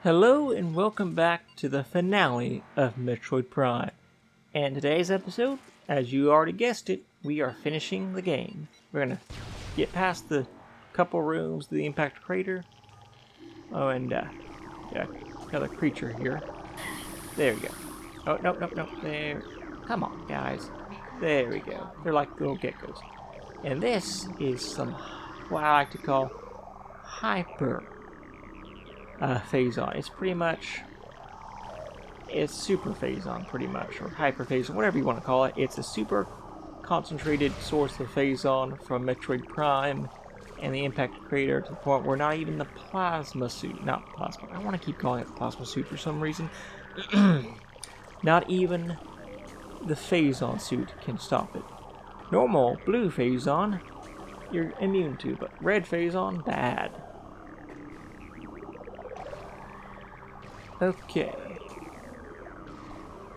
Hello and welcome back to the finale of Metroid Prime. And today's episode, as you already guessed it, we are finishing the game. We're gonna get past the couple rooms, the impact crater. Oh, and yeah, another creature here. There we go. Oh, no, there. Come on, guys. There we go. They're like little geckos. And this is some, what I like to call hyper phase-on. It's pretty much, it's super phase-on pretty much, or hyper phase-on, whatever you want to call it. It's a super concentrated source of phase-on from Metroid Prime and the impact crater to the point where not even the plasma suit, not plasma, I want to keep calling it the plasma suit for some reason, not even the phase-on suit can stop it. Normal blue phase-on, you're immune to, but red phase-on, bad. Okay.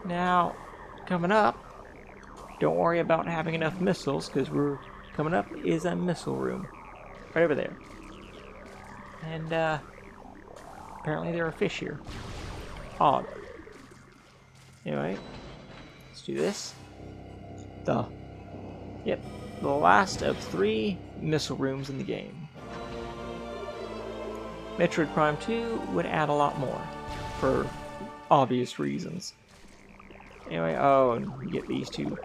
Now, coming up, don't worry about having enough missiles, because coming up is a missile room. Right over there. And, apparently there are fish here. Odd. Anyway, let's do this. The last of 3 missile rooms in the game. Metroid Prime 2 would add a lot more, for obvious reasons. Anyway, oh, and you get these 2.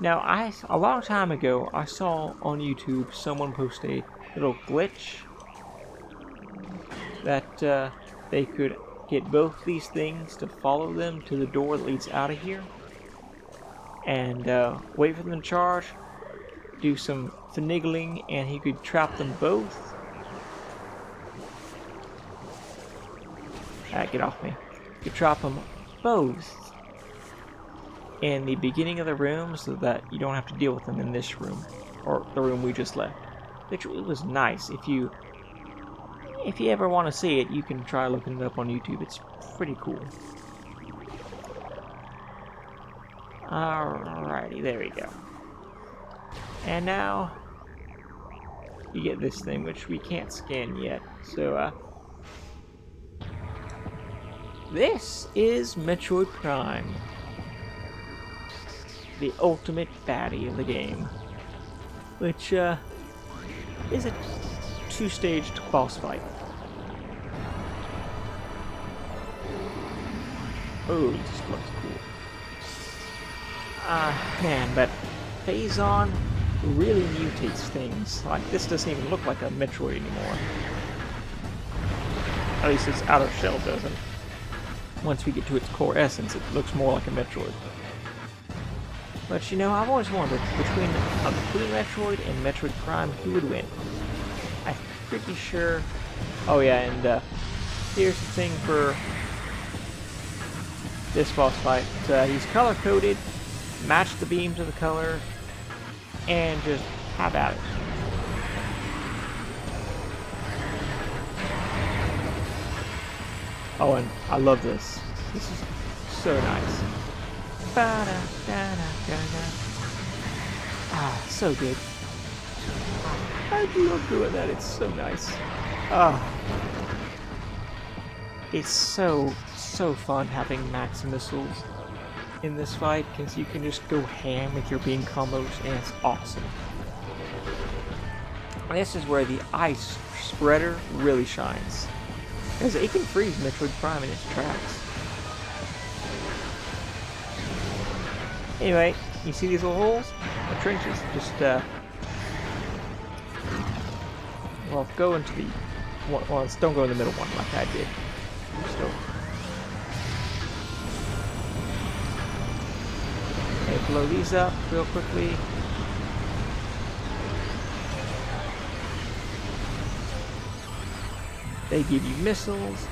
Now, a long time ago, I saw on YouTube someone post a little glitch that they could get both these things to follow them to the door that leads out of here, and wait for them to charge, do some finagling, and he could trap them both. Get off me. You could trap them both in the beginning of the room so that you don't have to deal with them in this room, or the room we just left. It was nice. If you ever want to see it, you can try looking it up on YouTube. It's pretty cool. Alrighty, there we go. And now you get this thing, which we can't scan yet. So, this is Metroid Prime, the ultimate baddie of the game, which is a 2-staged boss fight. Oh, this looks cool. Man, but phase-on really mutates things. Like, this doesn't even look like a Metroid anymore. At least its outer shell doesn't. Once we get to its core essence, it looks more like a Metroid. But you know, I've always wondered, between Metroid and Metroid Prime, who would win? I'm pretty sure... Oh yeah, and here's the thing for this boss fight. He's color-coded, match the beam to the color, and just have at it. Oh, and I love this. This is so nice. Ah, so good. I love doing that. It's so nice. It's so fun having max missiles in this fight, because you can just go ham with your beam combos, and it's awesome. And this is where the ice spreader really shines, because it can freeze Metroid Prime in its tracks. Anyway, you see these little holes? The trenches. Just, well, go into the... Well, don't go in the middle one like I did. Okay, blow these up real quickly. They give you missiles.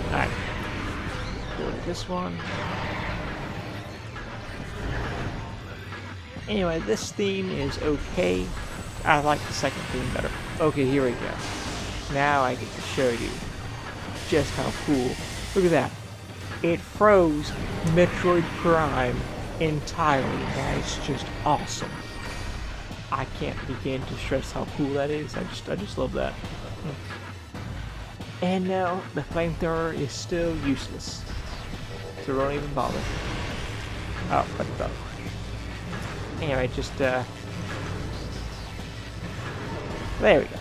Alright. Go to this one. Anyway, this theme is okay. I like the second theme better. Okay, here we go. Now I get to show you just how cool. Look at that. It froze Metroid Prime entirely. That is just awesome. I can't begin to stress how cool that is. I just love that. And now the flamethrower is still useless, so don't even bother. Oh, what the fuck. Anyway, just there we go.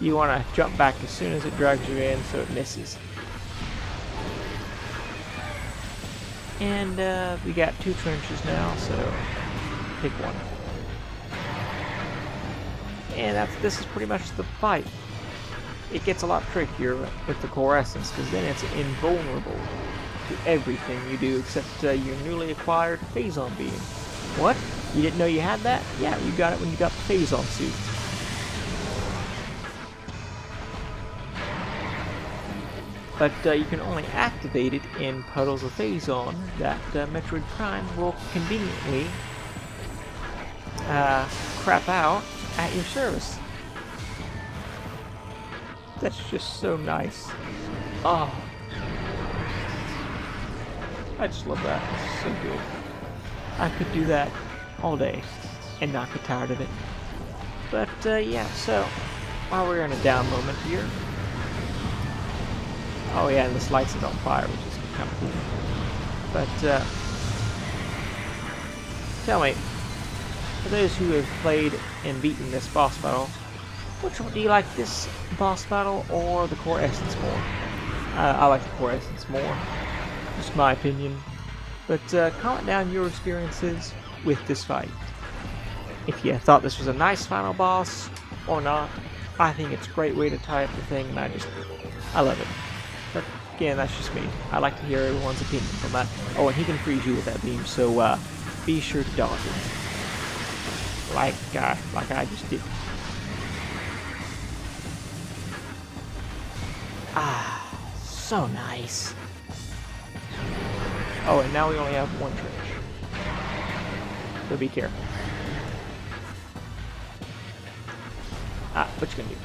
You want to jump back as soon as it drags you in, so it misses. And we got 2 trenches now, so pick one. And this is pretty much the fight. It gets a lot trickier with the core essence, because then it's invulnerable to everything you do except your newly acquired Phazon beam. What? You didn't know you had that? Yeah, you got it when you got the Phazon suit. But you can only activate it in puddles of Phazon that Metroid Prime will conveniently crap out at your service. That's just so nice. Oh, I just love that. It's so good. I could do that all day and not get tired of it. But yeah, so while we're in a down moment here. Oh yeah, and this lights it on fire, which is kind of cool. But tell me, for those who have played and beaten this boss battle, which one do you like, this boss battle or the core essence more? I like the core essence more, just my opinion. But comment down your experiences with this fight. If you thought this was a nice final boss or not, I think it's a great way to tie up the thing, and I love it. But again, that's just me. I like to hear everyone's opinions on that. Oh, and he can freeze you with that beam, so be sure to dodge it. Like I just did. Ah, so nice. Oh, and now we only have 1 trench. So be careful. Ah, what you gonna do?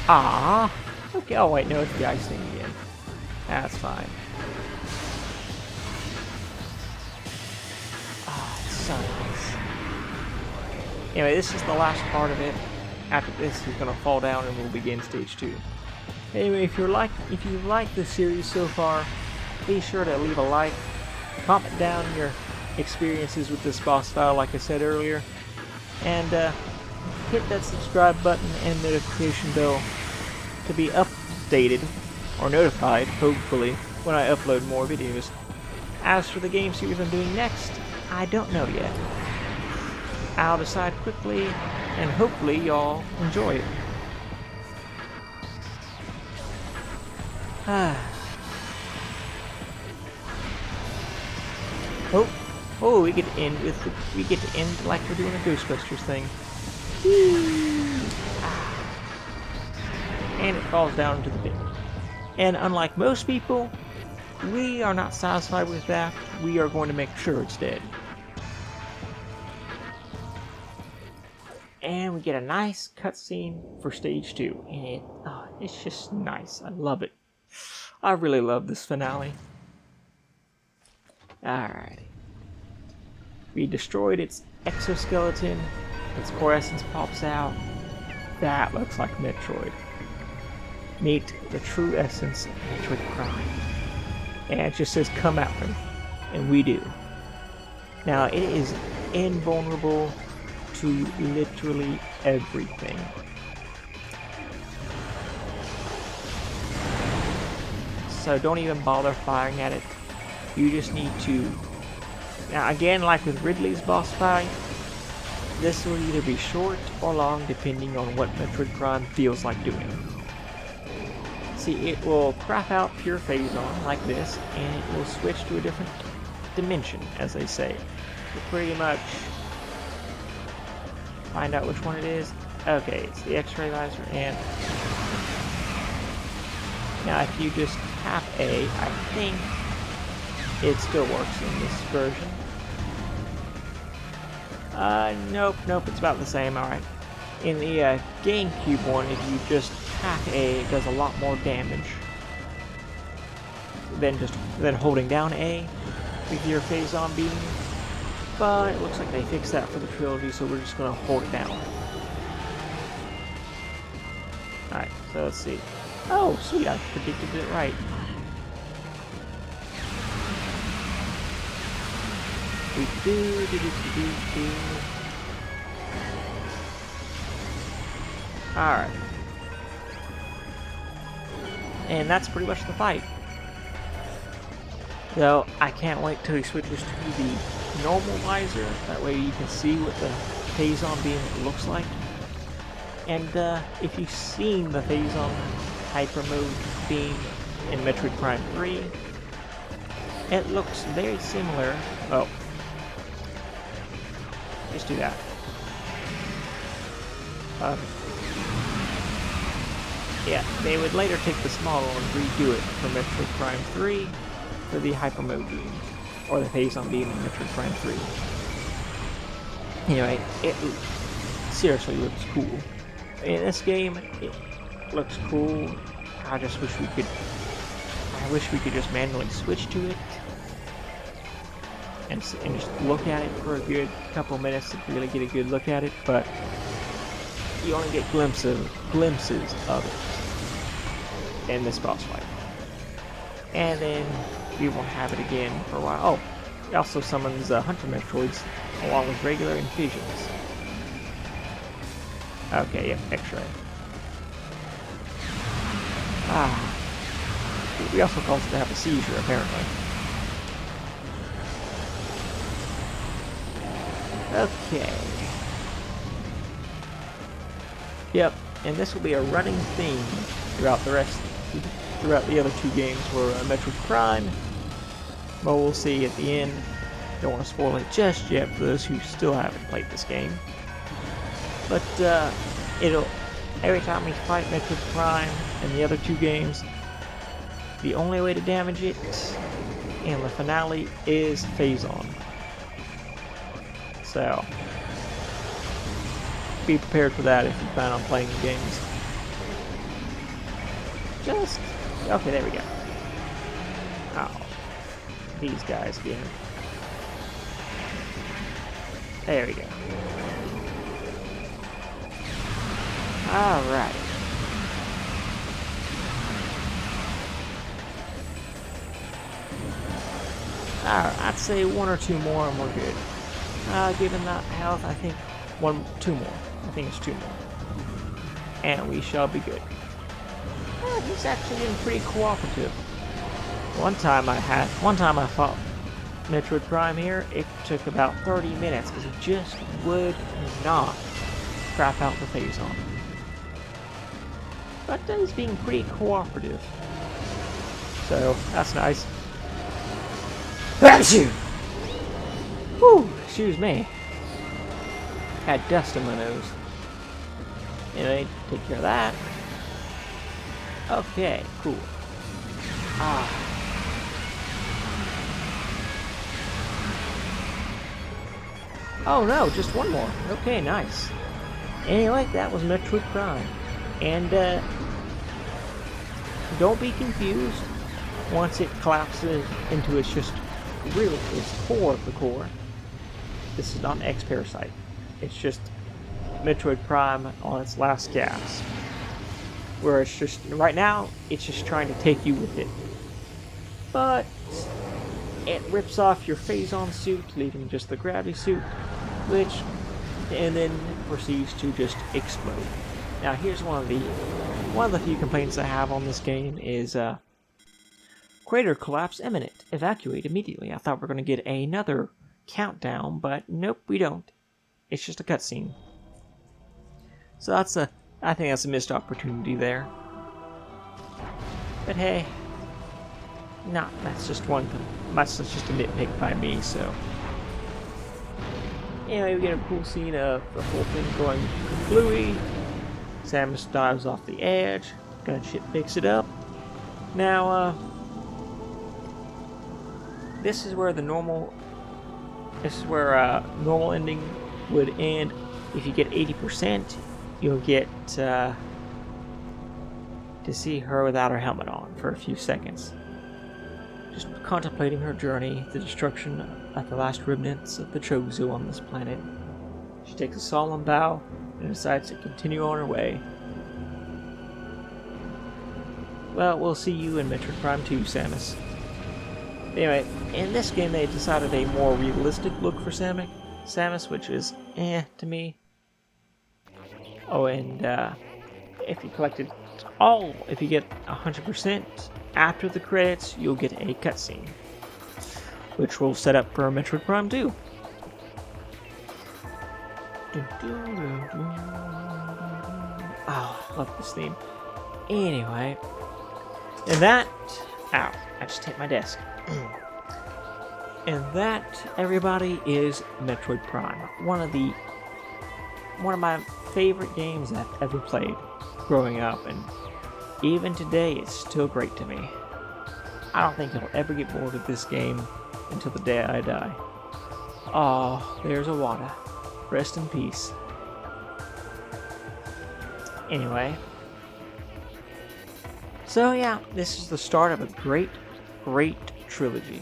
Ah. Okay, oh wait, no, it's the ice thing again. That's fine. Ah, it's so nice. Anyway, this is the last part of it. After this, he's gonna fall down and we'll begin stage 2. Anyway, if you like the series so far, be sure to leave a like, comment down your experiences with this boss battle like I said earlier, and hit that subscribe button and notification bell to be updated or notified, hopefully, when I upload more videos. As for the game series I'm doing next, I don't know yet. I'll decide quickly, and hopefully y'all enjoy it. Oh, we get to end like we're doing a Ghostbusters thing. And it falls down into the pit. And unlike most people, we are not satisfied with that. We are going to make sure it's dead. And we get a nice cutscene for stage 2, and it's just nice. I love it. I really love this finale. Alrighty. We destroyed its exoskeleton. Its core essence pops out. That looks like Metroid. Meet the true essence of Metroid Prime. And it just says come out, and we do. Now it is invulnerable to literally everything. So don't even bother firing at it. You just need to... Now again, like with Ridley's boss fight, this will either be short or long depending on what Metroid Prime feels like doing. See, it will crap out pure Phazon like this, and it will switch to a different dimension, as they say. So pretty much find out which one it is. Okay, it's the X-ray visor, and now if you just tap A, I think it still works in this version. Nope, it's about the same, alright. In the GameCube one, if you just tap A, it does a lot more damage than holding down A. with your phase-on beam, but it looks like they fixed that for the trilogy, so we're just going to hold it down. Alright, so let's see. Oh, sweet, I predicted it right. Alright. And that's pretty much the fight. So, I can't wait till he switches to the normalizer. That way you can see what the phase-on beam looks like. And if you've seen the phase-on hyper mode beam in Metroid Prime 3, it looks very similar. Oh. Just do that. Yeah, they would later take this model and redo it for Metroid Prime 3 for the hyper mode beam, or the phase-on beam in Metroid Prime 3. Anyway, it seriously looks cool. In this game, it looks cool. I wish we could just manually switch to it and just look at it for a good couple minutes to really get a good look at it, but you only get glimpses of it in this boss fight. And then we won't have it again for a while. Oh, it also summons Hunter Metroids along with regular and Visions. Okay, yep, X-ray. We also caused it to have a seizure, apparently. Okay. Yep, and this will be a running theme throughout the other two games where Metroid Prime. But we'll see at the end. Don't want to spoil it just yet for those who still haven't played this game. But every time we fight Metroid Prime in the other two games, the only way to damage it in the finale is phase-on. So, be prepared for that if you plan on playing the games. Okay, there we go. Oh, these guys again. There we go. Alright. Alright, I'd say one or two more and we're good. Given that health, I think two more. I think it's two more. And we shall be good. He's actually been pretty cooperative. One time I fought Metroid Prime here, it took about 30 minutes because he just would not crap out the phase-on. But he's being pretty cooperative. So, that's nice. Achoo! Whew, excuse me. Had dust in my nose. Anyway, take care of that. Okay, cool. Oh no, just one more. Okay, nice. Anyway, that was Metroid Prime. And, don't be confused once it collapses into its core of the core. This is not an X-Parasite. It's just Metroid Prime on its last gasp. Where it's just, right now, it's just trying to take you with it. But it rips off your phase-on suit, leaving just the gravity suit, and then proceeds to just explode. Now here's one of the few complaints I have on this game is crater collapse imminent. Evacuate immediately. I thought we were going to get another countdown, but nope, we don't. It's just a cutscene. So I think that's a missed opportunity there. But hey, that's just that's just a nitpick by me, so. Anyway, we get a cool scene of the whole thing going kablooey. Samus dives off the edge. Gunship picks it up. Now, this is where normal ending would end. If you get 80%, you'll get to see her without her helmet on for a few seconds. just contemplating her journey, the destruction of the last remnants of the Chozo on this planet. She takes a solemn bow and decides to continue on her way. Well, we'll see you in Metroid Prime 2, Samus. Anyway, in this game they decided a more realistic look for Samus, which is to me. Oh, and if you get 100% after the credits, you'll get a cutscene, which will set up for Metroid Prime 2. Oh, I love this theme. Anyway, and that... Ow, I just hit my desk. And that, everybody, is Metroid Prime. One of my favorite games I've ever played growing up, and even today it's still great to me. I don't think I'll ever get bored of this game until the day I die. Oh, there's Awada. Rest in peace. Anyway. So yeah, this is the start of a great trilogy.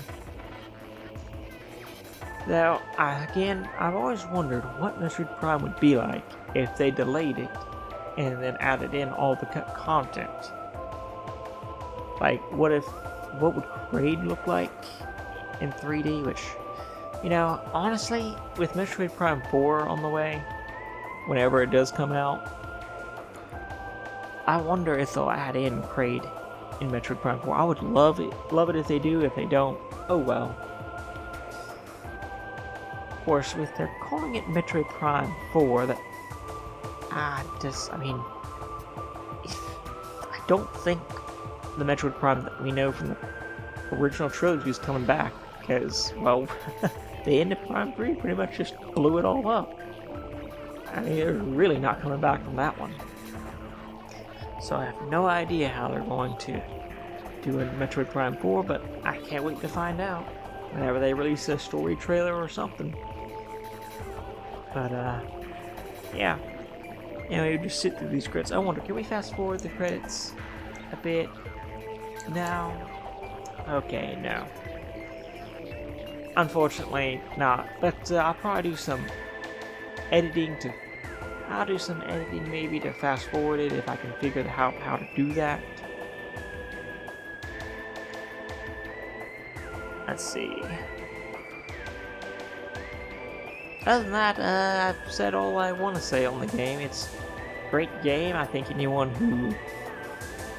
Now, I've always wondered what Metroid Prime would be like if they delayed it and then added in all the content. Like, what would Kraid look like in 3D? Which, honestly, with Metroid Prime 4 on the way, whenever it does come out, I wonder if they'll add in Kraid in Metroid Prime 4. I would love it if they do. If they don't, oh well. Of course, with they're calling it Metroid Prime 4, that I don't think the Metroid Prime that we know from the original trilogy is coming back, because, well, the end of Prime 3 pretty much just blew it all up. I mean, they're really not coming back from that one. So I have no idea how they're going to do a Metroid Prime 4, but I can't wait to find out whenever they release a story trailer or something. But, yeah. Anyway, just sit through these credits. I wonder, can we fast forward the credits a bit? No. Okay, no. Unfortunately, not. But I'll probably do some editing I'll do some editing maybe to fast forward it if I can figure out how to do that. Let's see. Other than that, I've said all I want to say on the game. It's a great game. I think anyone who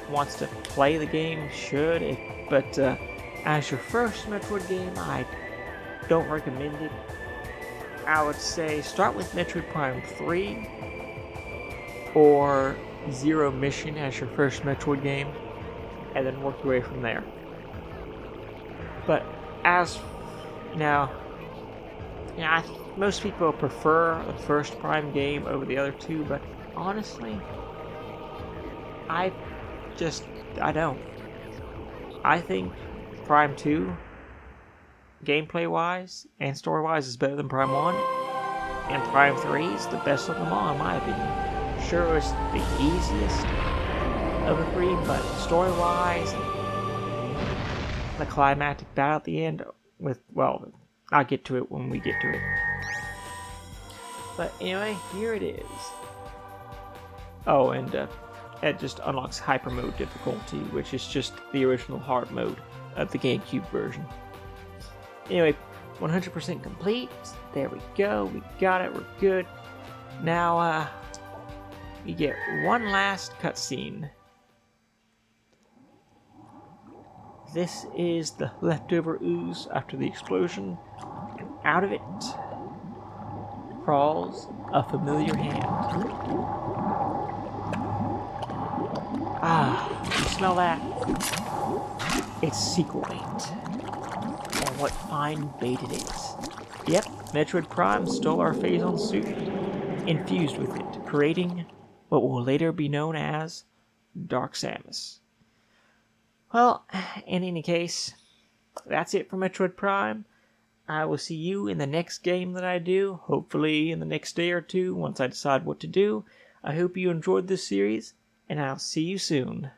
wants to play the game should. But as your first Metroid game, I don't recommend it. I would say start with Metroid Prime 3 or Zero Mission as your first Metroid game, and then work your way from there. But as now, most people prefer the first Prime game over the other two, but honestly, I don't. I think Prime 2, gameplay-wise and story-wise, is better than Prime 1, and Prime 3 is the best of them all, in my opinion. Sure, it's the easiest of the three, but story-wise, the climactic battle at the end well, I'll get to it when we get to it. But anyway, here it is. Oh, and it just unlocks Hyper Mode difficulty, which is just the original hard mode of the GameCube version. Anyway, 100% complete. There we go. We got it. We're good. Now, we get one last cutscene. This is the leftover ooze after the explosion, and out of it crawls a familiar hand. Ah, you smell that? It's sequel bait. And what fine bait it is. Yep, Metroid Prime stole our Phazon suit, infused with it, creating what will later be known as Dark Samus. Well, in any case, that's it for Metroid Prime. I will see you in the next game that I do, hopefully in the next day or two, once I decide what to do. I hope you enjoyed this series, and I'll see you soon.